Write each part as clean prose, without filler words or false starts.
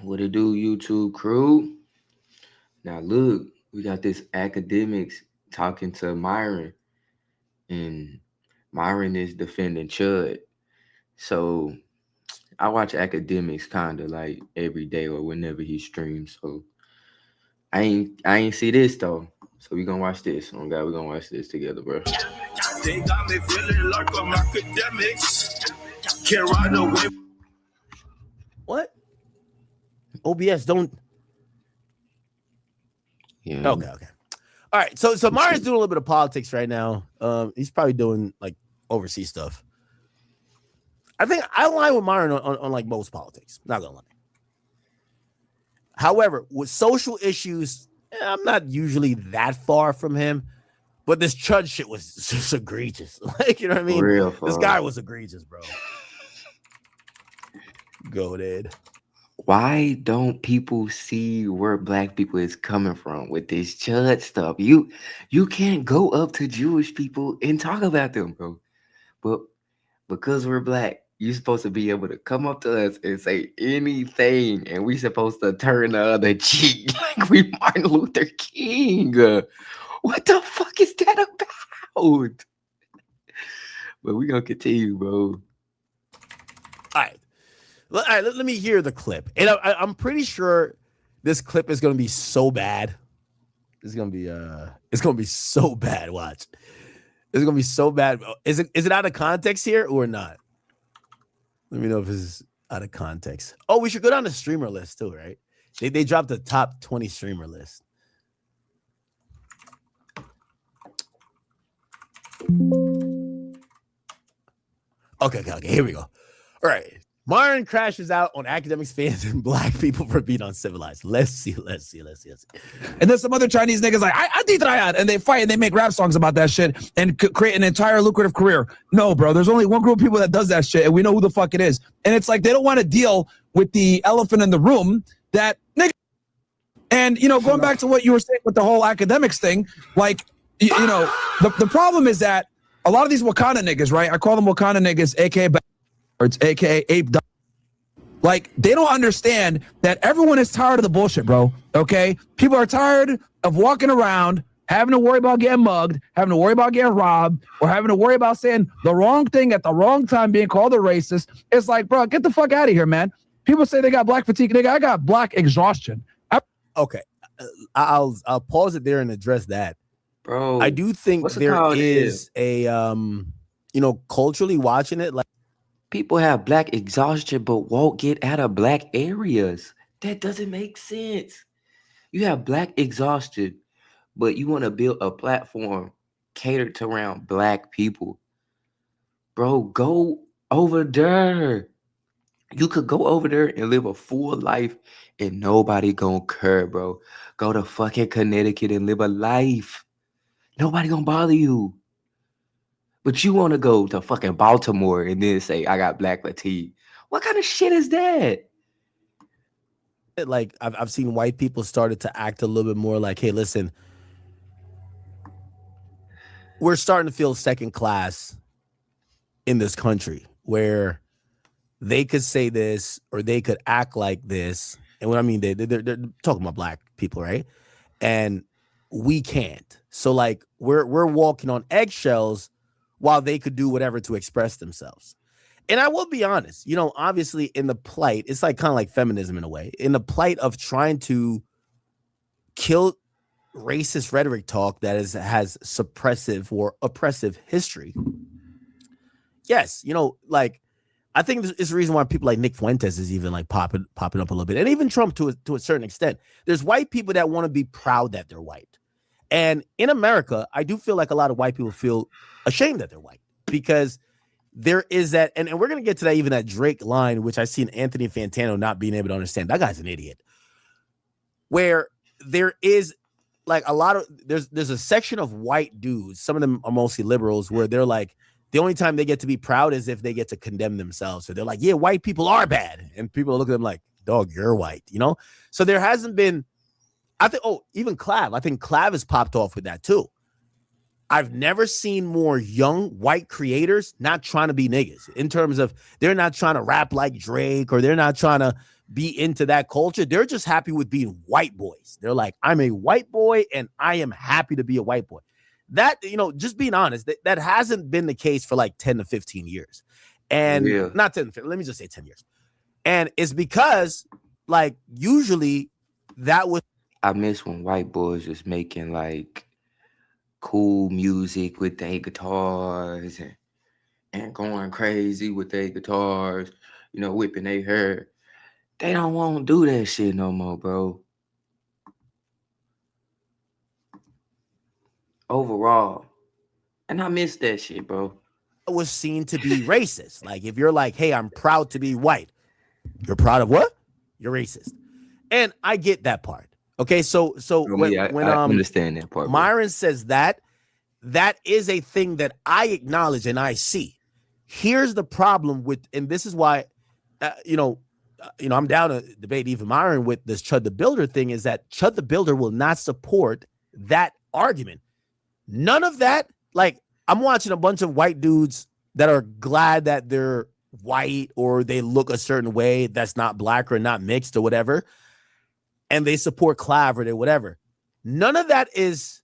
What it do, YouTube crew? Now look, we got this academics talking to Myron, and Myron is defending Chud. So I watch academics kind of like every day or whenever he streams. So I ain't see this though. So we gonna watch this. Oh God, we gonna watch this together, bro. They got me feeling like I'm academics. Can't ride away. What? OBS don't. Yeah. Okay. All right. So Myron's doing a little bit of politics right now. He's probably doing like overseas stuff. I think I align with Myron on like most politics. Not gonna lie. However, with social issues, I'm not usually that far from him. But this Chud shit was just egregious. Like, you know what I mean? Real this fun. guy was egregious, bro. Go, Dad. Why don't people see where black people is coming from with this Chud stuff? You can't go up to Jewish people and talk about them, bro. But because we're black, you're supposed to be able to come up to us and say anything, and we supposed to turn the other cheek like we Martin Luther King. What the fuck is that about? But we gonna continue, bro. All right, let me hear the clip. And I'm pretty sure this clip is going to be so bad. It's going to be so bad. Watch. It's going to be so bad. Is it out of context here or not? Let me know if it's out of context. Oh, we should go down the streamer list too, right? They dropped the top 20 streamer list. Okay, here we go. All right. Myron crashes out on academics, fans, and black people for being uncivilized. Let's see. And then some other Chinese niggas like, I did try out, and they fight and they make rap songs about that shit and create an entire lucrative career. No, bro, there's only one group of people that does that shit, and we know who the fuck it is. And it's like they don't want to deal with the elephant in the room that nigga. And, you know, going back to what you were saying with the whole academics thing, like, you know, the problem is that a lot of these Wakanda niggas, right? I call them Wakanda niggas, aka it's aka ape. Like, they don't understand that everyone is tired of the bullshit, bro. Okay, people are tired of walking around having to worry about getting mugged, having to worry about getting robbed, or having to worry about saying the wrong thing at the wrong time, being called a racist. It's like, bro, get the fuck out of here, man. People say they got black fatigue, nigga. I got black exhaustion. Okay, I'll pause it there and address that. Bro, I do think there is a you know, culturally watching it, like people have black exhaustion but won't get out of black areas. That doesn't make sense. You have black exhaustion, but you want to build a platform catered to around black people. Bro, go over there. You could go over there and live a full life and nobody gonna care, bro. Go to fucking Connecticut and live a life. Nobody gonna bother you. But you want to go to fucking Baltimore and then say, I got black fatigue. What kind of shit is that? like I've seen white people started to act a little bit more like, hey, listen, we're starting to feel second class in this country where they could say this or they could act like this. And what I mean, they're talking about black people, right? And we can't. So like we're walking on eggshells while they could do whatever to express themselves. And I will be honest, you know, obviously in the plight, it's like kind of like feminism in a way, in the plight of trying to kill racist rhetoric talk that has suppressive or oppressive history. Yes, you know, like I think it's the reason why people like Nick Fuentes is even like popping up a little bit, and even Trump to a certain extent. There's white people that want to be proud that they're white, and in America, I do feel like a lot of white people feel ashamed that they're white because there is that, and we're gonna get to that even that Drake line, which I seen Anthony Fantano not being able to understand. That guy's an idiot. Where there is like a lot of there's a section of white dudes, some of them are mostly liberals, where they're like, the only time they get to be proud is if they get to condemn themselves. So they're like, yeah, white people are bad. And people look at them like, dog, you're white, you know? So there hasn't been, I think, even Clav. I think Clav has popped off with that too. I've never seen more young white creators not trying to be niggas in terms of they're not trying to rap like Drake or they're not trying to be into that culture. They're just happy with being white boys. They're like, I'm a white boy and I am happy to be a white boy. That, just being honest, that hasn't been the case for like 10 to 15 years. And not 10, let me just say 10 years. And it's because like usually that was. I miss when white boys was making like cool music with their guitars and going crazy with their guitars, whipping their hair. They don't want to do that shit no more, bro. Overall. And I miss that shit, bro. Was seen to be racist. Like if you're like, hey, I'm proud to be white. You're proud of what? You're racist. And I get that part. Okay, so when I understand that part. Myron says that is a thing that I acknowledge and I see. Here's the problem with, and this is why, I'm down to debate even Myron with this Chud the Builder thing, is that Chud the Builder will not support that argument. None of that. Like I'm watching a bunch of white dudes that are glad that they're white or they look a certain way that's not black or not mixed or whatever, and they support Claver or whatever. None of that is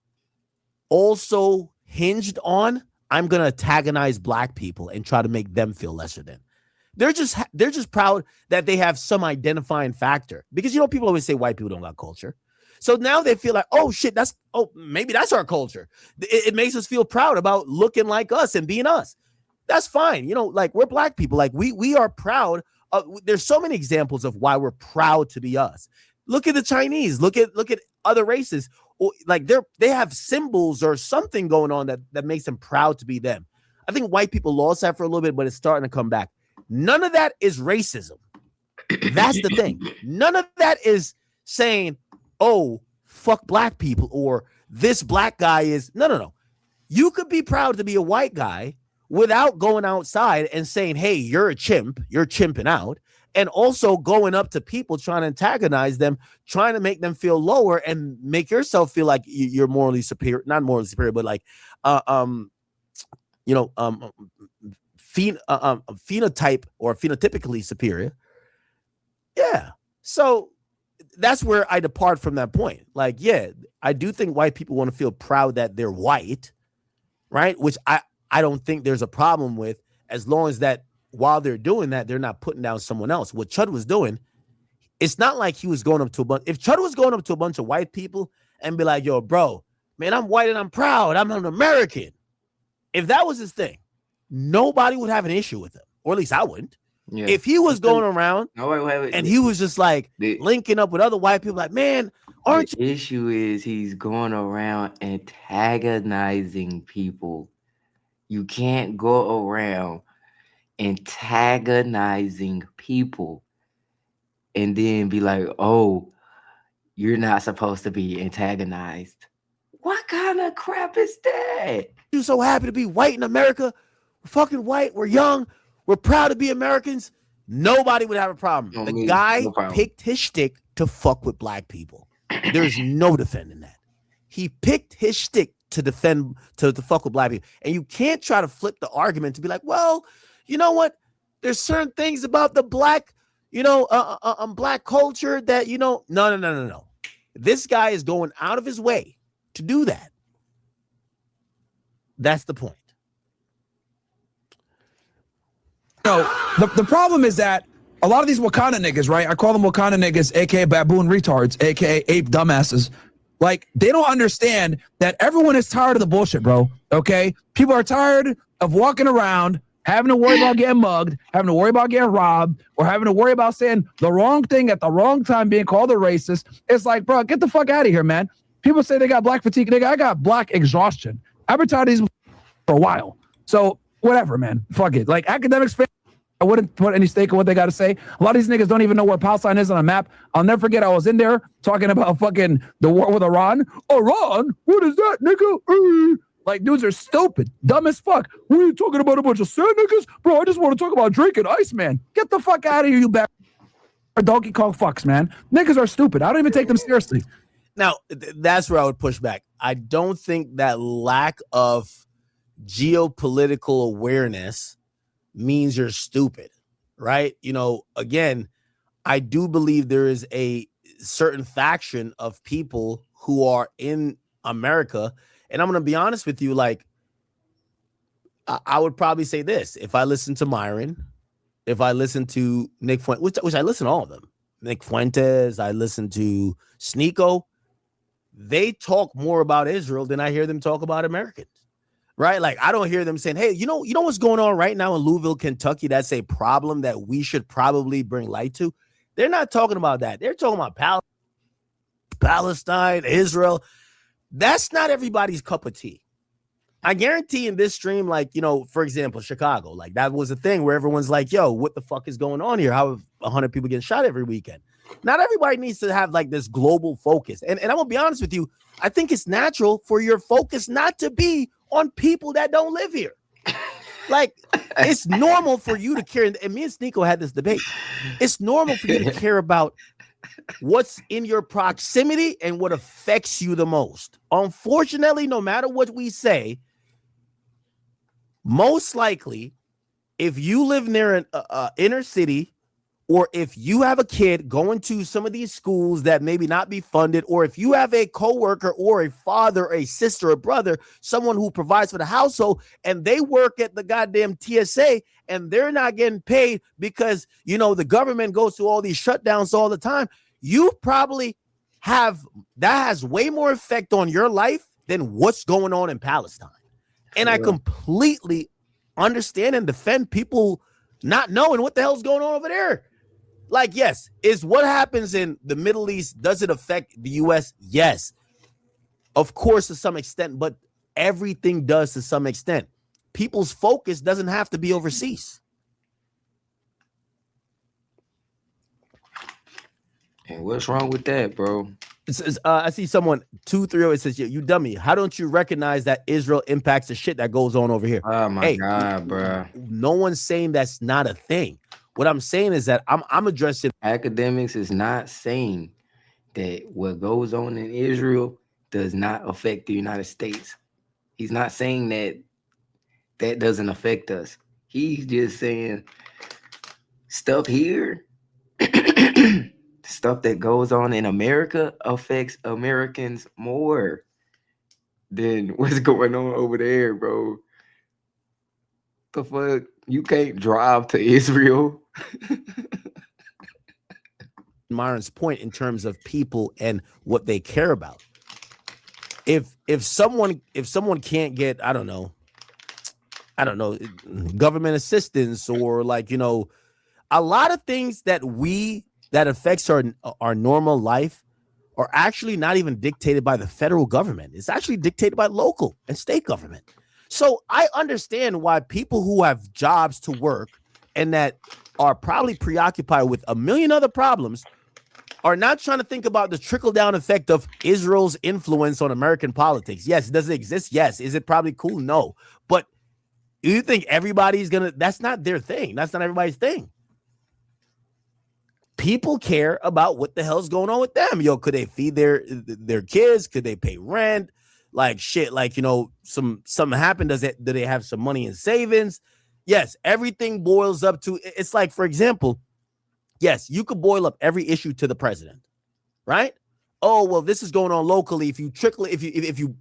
also hinged on I'm going to antagonize black people and try to make them feel lesser than. They're just proud that they have some identifying factor, because people always say white people don't got culture. So now they feel like, oh shit, maybe that's our culture. It makes us feel proud about looking like us and being us. That's fine. Like we're black people. Like we are proud. There's so many examples of why we're proud to be us. Look at the Chinese. Look at other races. Like they have symbols or something going on that makes them proud to be them. I think white people lost that for a little bit, but it's starting to come back. None of that is racism. That's the thing. None of that is saying, oh, fuck black people or this black guy is. No. You could be proud to be a white guy without going outside and saying, hey, you're a chimp. You're chimping out. And also going up to people, trying to antagonize them, trying to make them feel lower and make yourself feel like you're morally superior, not morally superior, but like, phenotype or phenotypically superior. Yeah. So that's where I depart from that point. Like, yeah, I do think white people want to feel proud that they're white, right? Which I don't think there's a problem with, as long as that while they're doing that, they're not putting down someone else. What Chud was doing, it's not like he was going up to a bunch. If Chud was going up to a bunch of white people and be like, yo, bro, man, I'm white and I'm proud. I'm an American. If that was his thing, nobody would have an issue with him, or at least I wouldn't. Yeah. If he was going around and he was just like linking up with other white people, like, man, aren't you? The issue is he's going around antagonizing people. You can't go around antagonizing people and then be like, oh, you're not supposed to be antagonized. What kind of crap is that? You're so happy to be white in America. We're fucking white. We're young. We're proud to be Americans. Nobody would have a problem. The guy picked his shtick to fuck with black people. There's no defending that. He picked his shtick to defend, to fuck with black people. And you can't try to flip the argument to be like, well, you know what? There's certain things about the black, black culture that, no. This guy is going out of his way to do that. That's the point. The problem is that a lot of these Wakanda niggas, right? I call them Wakanda niggas, aka baboon retards, aka ape dumbasses. Like, they don't understand that everyone is tired of the bullshit, bro. Okay? People are tired of walking around, having to worry about getting mugged, having to worry about getting robbed, or having to worry about saying the wrong thing at the wrong time, being called a racist. It's like, bro, get the fuck out of here, man. People say they got black fatigue. Nigga, I got black exhaustion. I've been tired of these for a while. So, whatever, man. Fuck it. Like, Akademiks fans, I wouldn't put any stake in what they got to say. A lot of these niggas don't even know where Palestine is on a map. I'll never forget, I was in there talking about fucking the war with Iran. Iran? What is that, nigga? Like, dudes are stupid. Dumb as fuck. What are you talking about, a bunch of sand niggas? Bro, I just want to talk about Drake and Iceman. Get the fuck out of here, you back Donkey Kong fucks, man. Niggas are stupid. I don't even take them seriously. Now, that's where I would push back. I don't think that lack of geopolitical awareness means you're stupid, right? Again, I do believe there is a certain faction of people who are in America, and I'm going to be honest with you, like I would probably say this: if I listen to Myron, if I listen to Nick Fuentes, which I listen to all of them, Nick Fuentes, I listen to Sneeko, they talk more about Israel than I hear them talk about Americans. Right? Like I don't hear them saying, "Hey, you know what's going on right now in Louisville, Kentucky? That's a problem that we should probably bring light to." They're not talking about that. They're talking about Palestine, Israel. That's not everybody's cup of tea. I guarantee in this stream, like, for example, Chicago, like that was a thing where everyone's like, yo, what the fuck is going on here? How have 100 people getting shot every weekend? Not everybody needs to have like this global focus. And I'm going to be honest with you. I think it's natural for your focus not to be on people that don't live here. Like, it's normal for you to care. And me and Sneeko had this debate. It's normal for you to care about what's in your proximity and what affects you the most. Unfortunately, no matter what we say, most likely, if you live near an inner city, or if you have a kid going to some of these schools that maybe not be funded, or if you have a coworker or a father, a sister, a brother, someone who provides for the household, and they work at the goddamn TSA and they're not getting paid because, the government goes through all these shutdowns all the time, you probably that has way more effect on your life than what's going on in Palestine. And I completely understand and defend people not knowing what the hell's going on over there. Like, yes, is what happens in the Middle East, does it affect the U.S.? Yes, of course, to some extent, but everything does to some extent. People's focus doesn't have to be overseas. And what's wrong with that, bro? I see someone 230. It says, "You dummy! How don't you recognize that Israel impacts the shit that goes on over here?" Oh my God, bro! No one's saying that's not a thing. What I'm saying is that I'm addressing. Academics is not saying that what goes on in Israel does not affect the United States. He's not saying that doesn't affect us. He's just saying stuff here, stuff that goes on in America affects Americans more than what's going on over there, bro. The fuck? You can't drive to Israel. Myron's point in terms of people and what they care about. If someone can't get, I don't know, government assistance, or like, a lot of things that affects our normal life are actually not even dictated by the federal government. It's actually dictated by local and state government. So I understand why people who have jobs to work and that are probably preoccupied with a million other problems are not trying to think about the trickle-down effect of Israel's influence on American politics. Yes, does it exist? Yes. Is it probably cool? No. But you think everybody's that's not their thing. That's not everybody's thing. People care about what the hell's going on with them. Could they feed their kids? Could they pay rent? Like shit, like, something happened. Do they have some money in savings? Yes, everything boils up to, it's like, for example, yes, you could boil up every issue to the president, right? Oh, well, this is going on locally. If you trickle, if you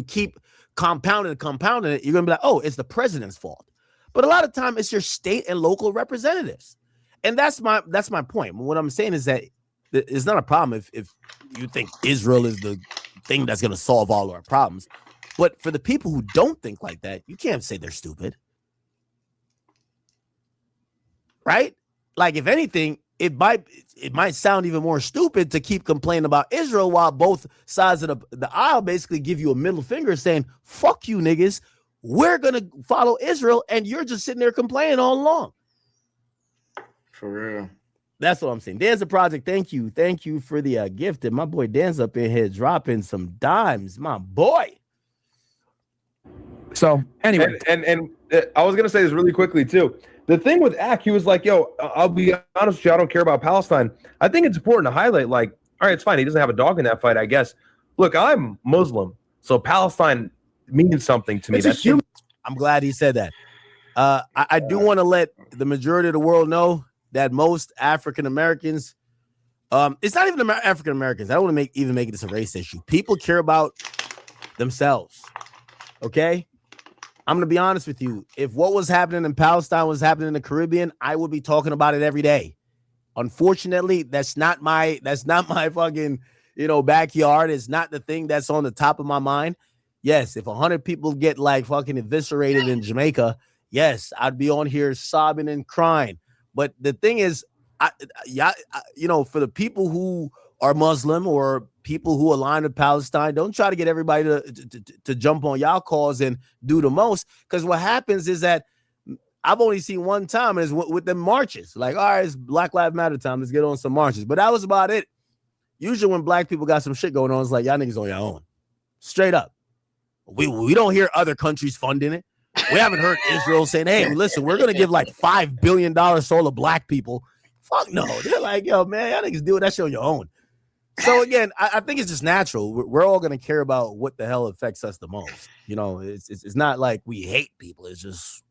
keep compounding it, you're gonna be like, oh, it's the president's fault. But a lot of time it's your state and local representatives. And that's my point. What I'm saying is that it's not a problem if you think Israel is the thing that's going to solve all our problems. But for the people who don't think like that, you can't say they're stupid. Right? Like, if anything, it might sound even more stupid to keep complaining about Israel while both sides of the aisle basically give you a middle finger saying, fuck you niggas, we're going to follow Israel, and you're just sitting there complaining all along. For real. That's what I'm saying. Danza Project, thank you. Thank you for the gift. And my boy Dan's up in here dropping some dimes. My boy. So anyway. And I was going to say this really quickly too. The thing with Ak, he was like, yo, I'll be honest with you, I don't care about Palestine. I think it's important to highlight, like, all right, it's fine. He doesn't have a dog in that fight, I guess. Look, I'm Muslim, so Palestine means something to me. That's I'm glad he said that. I do want to let the majority of the world know that most African Americans, it's not even African Americans. I don't want to even make this a race issue. People care about themselves. Okay, I'm gonna be honest with you. If what was happening in Palestine was happening in the Caribbean, I would be talking about it every day. Unfortunately, that's not my fucking backyard. It's not the thing that's on the top of my mind. Yes, if 100 people get like fucking eviscerated in Jamaica, yes, I'd be on here sobbing and crying. But the thing is, for the people who are Muslim or people who align with Palestine, don't try to get everybody to jump on y'all cause and do the most. Because what happens is that I've only seen one time is with them marches. Like, all right, it's Black Lives Matter time. Let's get on some marches. But that was about it. Usually when black people got some shit going on, it's like, y'all niggas on your own. Straight up. We don't hear other countries funding it. We haven't heard Israel saying, hey, listen, we're going to give like $5 billion to all the black people. Fuck no. They're like, yo, man, y'all niggas do that shit on your own. So again, I think it's just natural. We're all going to care about what the hell affects us the most. It's not like we hate people. It's just,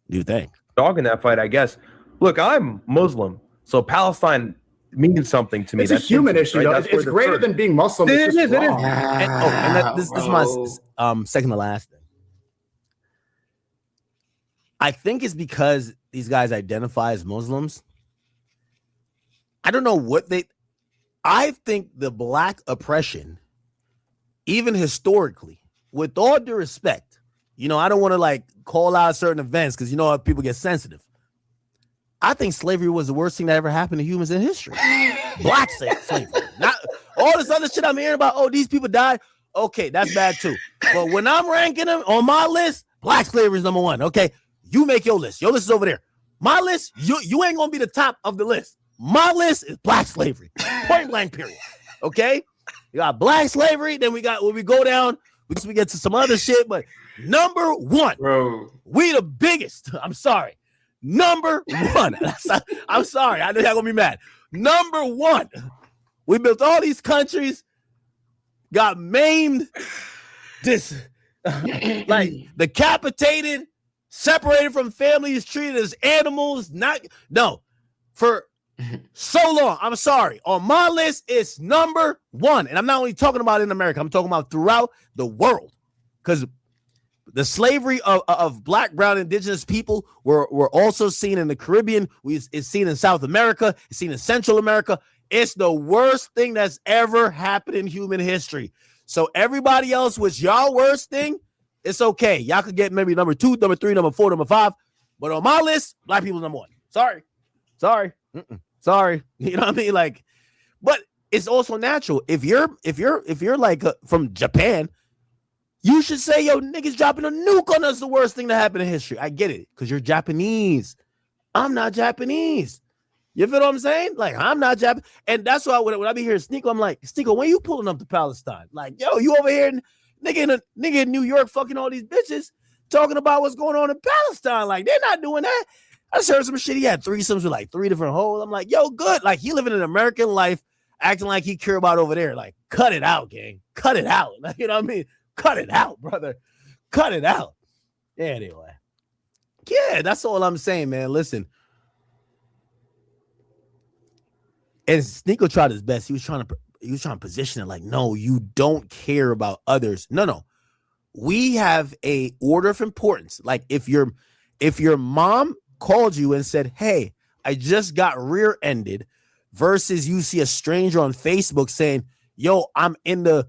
do you think? Dog in that fight, I guess. Look, I'm Muslim, so Palestine means something to me. It's a human issue, right? though. It's greater than being Muslim. It It's is. just wrong. This is my second to last thing. I think it's because these guys identify as Muslims. I don't know what I think the black oppression, even historically, with all due respect, I don't want to like call out certain events because how people get sensitive. I think slavery was the worst thing that ever happened to humans in history. Black slavery. Not all this other shit I'm hearing about, oh, these people died. Okay, that's bad too. But when I'm ranking them on my list, black slavery is number one. Okay, you make your list. Your list is over there. My list, you ain't gonna be the top of the list. My list is black slavery. Point blank, period. Okay? You got black slavery, then when we go down, we get to some other shit, but number one, Bro. we the biggest. I'm sorry. Number one. I'm sorry. I know y'all gonna be mad. Number one. We built all these countries, got maimed, decapitated, separated from families, treated as animals. For so long. I'm sorry. On my list, it's number one. And I'm not only talking about in America, I'm talking about throughout the world. Because the slavery of black, brown, indigenous people were also seen in the Caribbean. It's seen in South America. It's seen in Central America. It's the worst thing that's ever happened in human history. So everybody else was y'all worst thing. It's okay. Y'all could get maybe number 2, number 3, number 4, number 5. But on my list, black people number 1. Sorry. Sorry. You know what I mean? Like, but it's also natural. If you're like from Japan, you should say, yo, niggas dropping a nuke on us, the worst thing that happened in history. I get it, because you're Japanese. I'm not Japanese. You feel what I'm saying? Like, I'm not Japanese. And that's why when I be hearing Sneeko, I'm like, Sneeko, when you pulling up to Palestine? Like, yo, you over here, nigga in New York fucking all these bitches talking about what's going on in Palestine. Like, they're not doing that. I just heard some shit. He had threesomes with like 3 different hoes. I'm like, yo, good. Like, he living an American life, acting like he care about over there. Like, cut it out, gang. Cut it out. Like, you know what I mean? Cut it out, brother. Cut it out. Anyway. Yeah, that's all I'm saying, man. Listen. And Sneeko tried his best. He was trying to position it like, no, you don't care about others. No. We have a order of importance. Like, if your mom called you and said, hey, I just got rear-ended, versus you see a stranger on Facebook saying, yo, I'm in the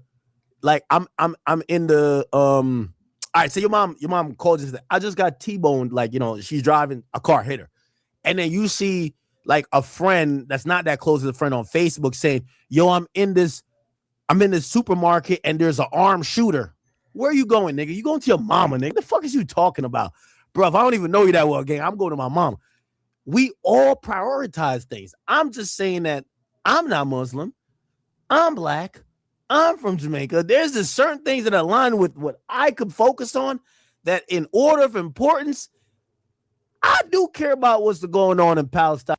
all right, so your mom called you and said, I just got T-boned, like, she's driving, a car hit her. And then you see like a friend that's not that close to the friend on Facebook saying, yo, I'm in this supermarket and there's an armed shooter. Where are you going, nigga? You going to your mama, nigga? The fuck is you talking about? Bro, if I don't even know you that well, gang, I'm going to my mama. We all prioritize things. I'm just saying that I'm not Muslim. I'm black. I'm from Jamaica. There's just certain things that align with what I could focus on, that in order of importance, I do care about what's going on in Palestine.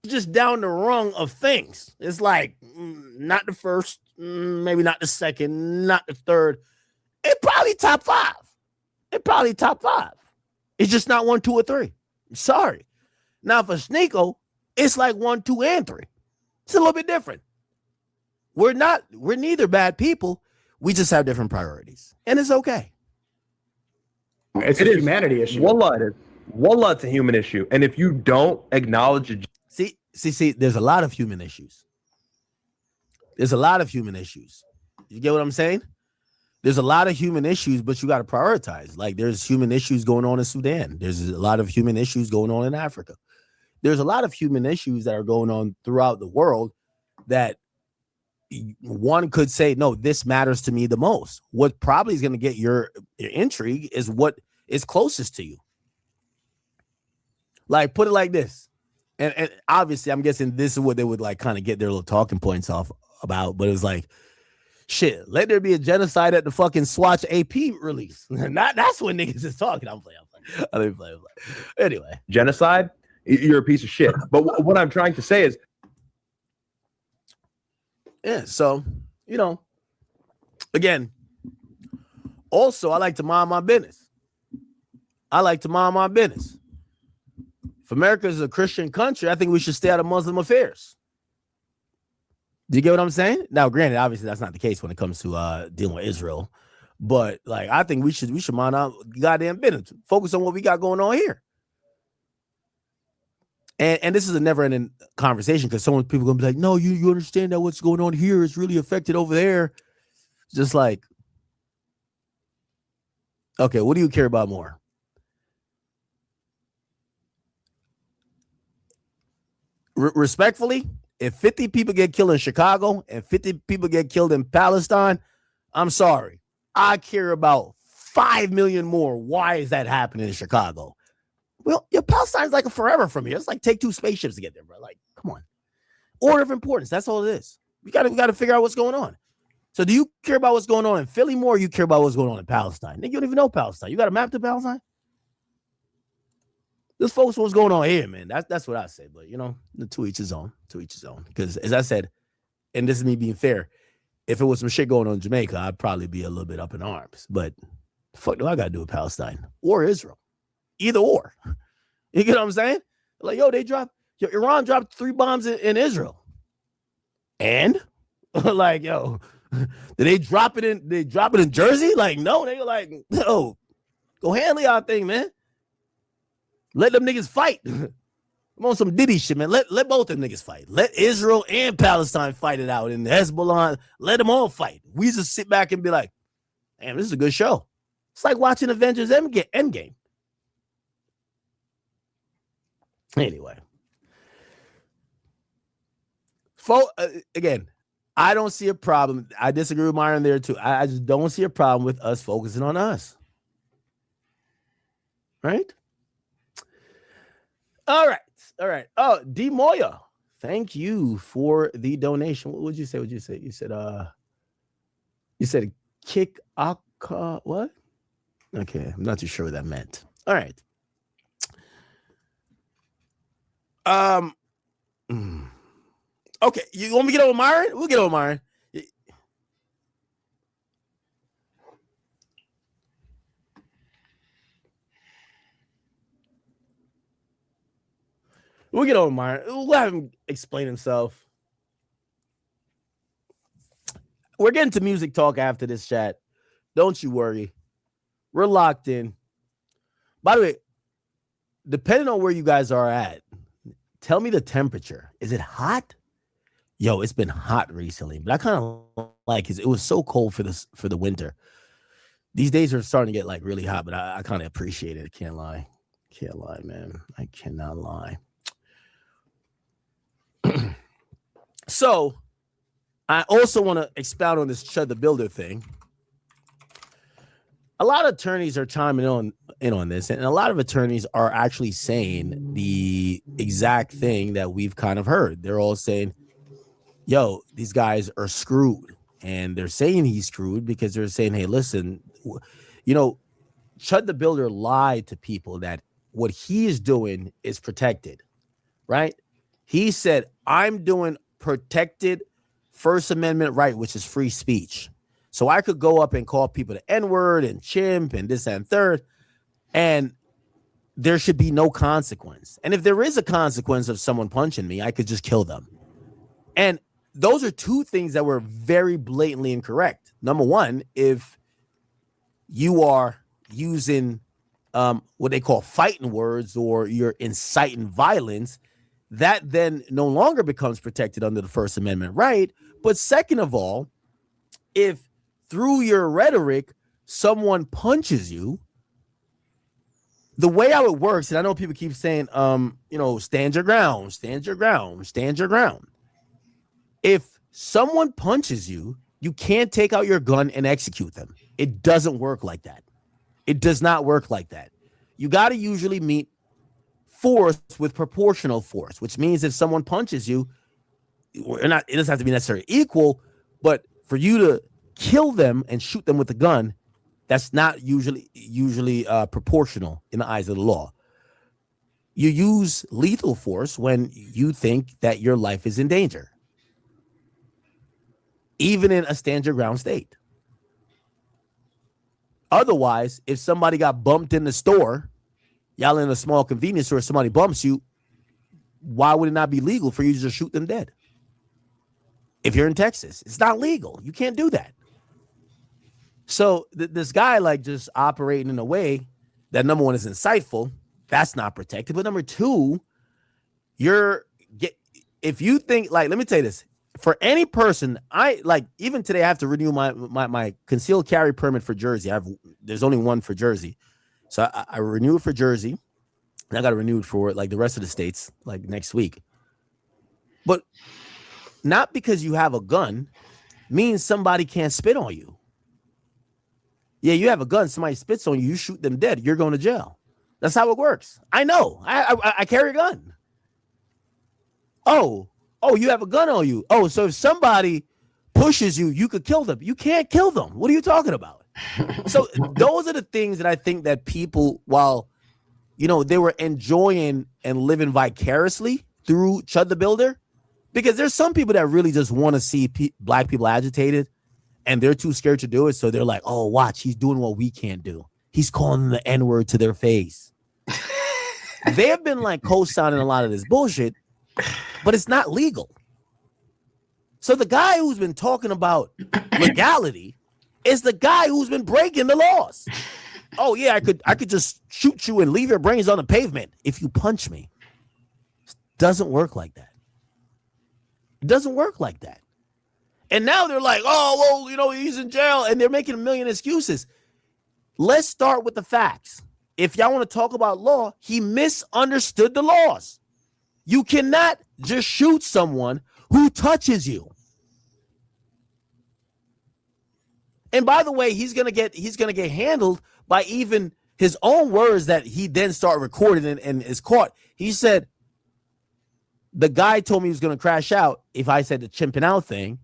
Just down the rung of things. It's like not the first, maybe not the second, not the third. It probably top 5. It's just not 1, 2, or 3. I'm sorry. Now for Sneeko, it's like 1, 2, and 3. It's a little bit different. We're neither bad people. We just have different priorities. And it's okay. It's a humanity issue. Wallah, it's a human issue. And if you don't acknowledge it, See, there's a lot of human issues. You get what I'm saying? There's a lot of human issues, but you got to prioritize. Like there's human issues going on in Sudan. There's a lot of human issues going on in Africa. There's a lot of human issues that are going on throughout the world that one could say, no, this matters to me the most. What probably is going to get your intrigue is what is closest to you. Like, put it like this. And obviously, I'm guessing this is what they would like kind of get their little talking points off about. But it was like, shit, let there be a genocide at the fucking Swatch AP release. That's when niggas is talking. I'm playing. Anyway. Genocide, you're a piece of shit. But what I'm trying to say is, yeah, so, again, also, I like to mind my business. If America is a Christian country, I think we should stay out of Muslim affairs. Do you get what I'm saying? Now, granted, obviously, that's not the case when it comes to dealing with Israel. But, like, I think we should mind our goddamn business. Focus on what we got going on here. And this is a never-ending conversation because people are going to be like, no, you understand that what's going on here is really affected over there. Just like, okay, what do you care about more? Respectfully, if 50 people get killed in Chicago and 50 people get killed in Palestine, I'm sorry. I care about 5 million more. Why is that happening in Chicago? Well, Palestine's like a forever from here. It's like take 2 spaceships to get there, bro. Like, come on. Order of importance. That's all it is. We got to figure out what's going on. So do you care about what's going on in Philly more or you care about what's going on in Palestine? Nigga, you don't even know Palestine. You got a map to Palestine? Just focus on what's going on here, man. That's what I say. But, to each his own. Because, as I said, and this is me being fair, if it was some shit going on in Jamaica, I'd probably be a little bit up in arms. But the fuck do I got to do with Palestine or Israel? Either or. You get what I'm saying? Like, Iran dropped 3 bombs in Israel. And? Like, did they drop it in Jersey? Like, no, they were like, no, go handle y'all thing, man. Let them niggas fight. I'm on some Diddy shit, man. Let both them niggas fight. Let Israel and Palestine fight it out. And Hezbollah, let them all fight. We just sit back and be like, damn, this is a good show. It's like watching Avengers Endgame. Anyway. Again, I don't see a problem. I disagree with Myron there too. I just don't see a problem with us focusing on us. Right? All right. Oh, D Moya, thank you for the donation. What would you say? You said kick aka what? Okay, I'm not too sure what that meant. All right. Okay, you want me to get over Myron? We'll get over Myron. We'll get over Myron. We'll have him explain himself. We're getting to music talk after this chat. Don't you worry. We're locked in. By the way, depending on where you guys are at, tell me the temperature. Is it hot? Yo, it's been hot recently, but I kind of like it. It was so cold for the winter. These days are starting to get like really hot, but I kind of appreciate it. I can't lie. Man. I cannot lie. So, I also want to expound on this Chud the Builder thing. A lot of attorneys are chiming in on this, and a lot of attorneys are actually saying the exact thing that we've kind of heard. They're all saying, yo, these guys are screwed. And they're saying he's screwed because they're saying, hey, listen, Chud the Builder lied to people that what he is doing is protected, right? He said, I'm doing protected First Amendment right, which is free speech. So I could go up and call people the N-word and chimp and this and third. And there should be no consequence. And if there is a consequence of someone punching me, I could just kill them. And those are two things that were very blatantly incorrect. Number one, if you are using what they call fighting words or you're inciting violence, that then no longer becomes protected under the First Amendment right. But second of all, if through your rhetoric, someone punches you, the way how it works, and I know people keep saying, stand your ground, stand your ground, stand your ground. If someone punches you, you can't take out your gun and execute them. It doesn't work like that. It does not work like that. You got to usually meet force with proportional force, which means if someone punches you, it doesn't have to be necessarily equal, but for you to kill them and shoot them with a gun, that's not usually proportional in the eyes of the law. You use lethal force when you think that your life is in danger, even in a stand your ground state. Otherwise, if somebody got bumped in the store, y'all in a small convenience store, somebody bumps you, why would it not be legal for you to just shoot them dead? If you're in Texas, it's not legal. You can't do that. So this guy like just operating in a way that number one is insightful, that's not protected. But number two, if you think like, let me tell you this, for any person, even today I have to renew my concealed carry permit for Jersey. There's only one for Jersey. So I renew it for Jersey and I got to renew it for like the rest of the states, like next week. But not because you have a gun means somebody can't spit on you. Yeah, you have a gun, somebody spits on you, you shoot them dead, you're going to jail. That's how it works. I know. I carry a gun. Oh, you have a gun on you. Oh, so if somebody pushes you, you could kill them. You can't kill them. What are you talking about? So those are the things that I think that people, while, they were enjoying and living vicariously through Chud the Builder, because there's some people that really just want to see black people agitated and they're too scared to do it. So they're like, oh, watch, he's doing what we can't do. He's calling them the N-word to their face. They have been like co-signing a lot of this bullshit, but it's not legal. So the guy who's been talking about legality is the guy who's been breaking the laws. Oh yeah, I could just shoot you and leave your brains on the pavement if you punch me. It doesn't work like that. It doesn't work like that. And now they're like, oh, well, he's in jail, and they're making a million excuses. Let's start with the facts. If y'all want to talk about law, he misunderstood the laws. You cannot just shoot someone who touches you. And by the way, he's gonna get handled by even his own words that he then started recording and is caught. He said, the guy told me he was gonna crash out if I said the chimping out thing.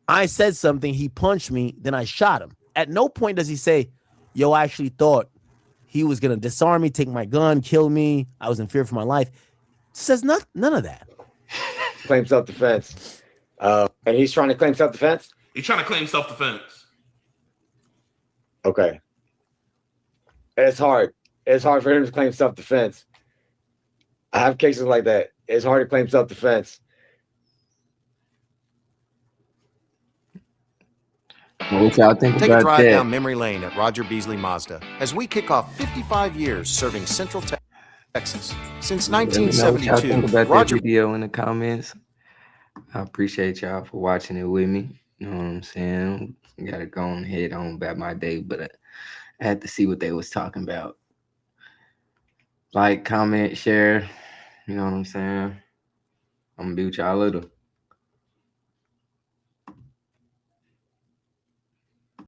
I said something, he punched me, then I shot him. At no point does he say, yo, I actually thought he was gonna disarm me, take my gun, kill me. I was in fear for my life. Says none of that. Claim self-defense. And he's trying to claim self-defense? He's trying to claim self-defense. Okay. It's hard. It's hard for him to claim self-defense. I have cases like that. It's hard to claim self-defense. What y'all think Take a about drive that? down memory lane at Roger Beasley Mazda as we kick off 55 years serving Central Texas. Since Let me know what y'all think 1972, about Roger that video in the comments. I appreciate y'all for watching it with me. You know what I'm saying? Gotta go on head on about my day, but I had to see what they was talking about. Like, comment, share. You know what I'm saying? I'm gonna be with y'all later.